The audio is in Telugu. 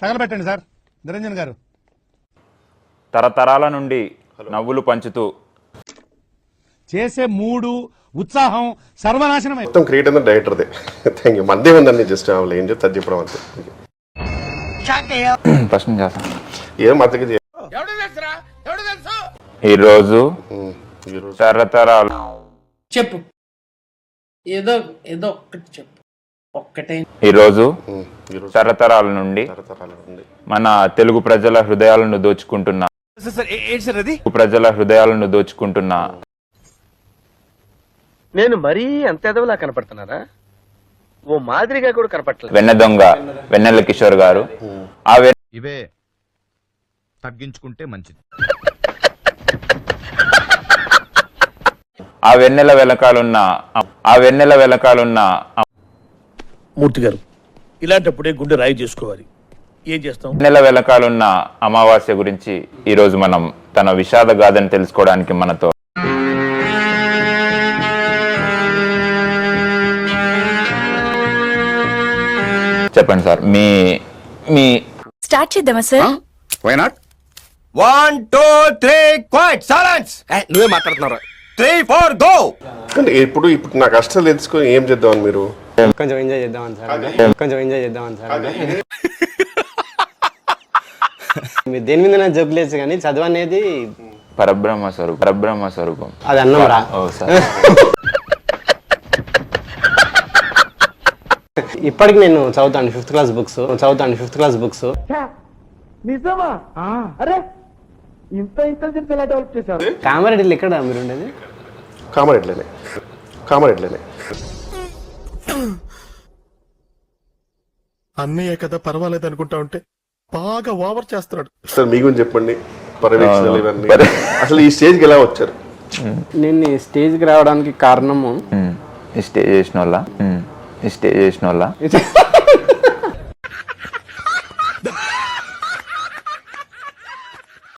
తగలబెట్టండి సార్ నిరంజన్ గారు. తరతరాల నుండి నవ్వులు పంచుతూ చేసే మూడు ఉత్సాహం సర్వనాశనం మొత్తం క్రియేట్ అయిన డైరెక్టర్దే. Thank you. మందే ఉందండి, జస్ట్ ఏం చెప్తారు చెప్పడం అంతే. ప్రశ్న చేస్తాను. ఏం మద్దతు ఈరోజు తరతరాలు చెప్పు, ఏదో ఏదో ఒక్కటి చెప్పు. ఒక్కటే. ఈరోజు తరతరాల నుండి మన తెలుగు ప్రజల హృదయాలను దోచుకుంటున్నా నేను మరీ అంత ఎదవలా కనపడుతున్నారా? ఓ మాదిరిగా కూడా కనపడలేదు. వెన్న దొంగ వెన్నెల కిషోర్ గారు. ఇవే తగ్గించుకుంటే మంచిది. ఆ వెన్నెల వెనకాలన్న మూర్తి గారు, ఇలాంటప్పుడే గుండె రాయి చేసుకోవాలి. ఏం చేస్తాం? వెన్నెల వెనకాలన్న అమావాస్య గురించి ఈ రోజు మనం తన విషాద గాథను తెలుసుకోవడానికి మనతో చెప్పండి సార్. మీ స్టార్ట్ చేద్దామా sir? Why not? 1 2 3 quiet silence. నువ్వే మాట్లాడుతున్నావు. 3 4 గో. ఇప్పుడు నా కష్టాలు తెలుసుకొని ఏం చేద్దామని మీరు కొంచెం ఎంజాయ్ చేద్దామని సార్. మీరు దేని మీద నా జబ్బు లేదు కానీ చదువు అనేది పరబ్రహ్మ స్వరూపం. అది అన్నం రా. ఇప్పటికి నేను చదువుతాను ఫిఫ్త్ క్లాస్ బుక్స్. నిజమా? అరే ఇంత ఇంటెలిజెంట్ ఎలా డెవలప్ చేశారు? కామారెడ్డిలో ఎక్కడ మీరు ఉండేది? కామారెడ్డిలోనే. అన్నయ్య కదా పర్వాలేదు అనుకుంటా ఉంటే బాగా ఓవర్ చేస్తున్నాడు సార్. మీ గురించి చెప్పండి, పర్యవేక్షణలు ఇవన్నీ. అసలు ఈ స్టేజ్కి ఎలా వచ్చారు? నేను ఈ స్టేజ్కి రావడానికి కారణము ఈ స్టే చేసిన వాళ్ళ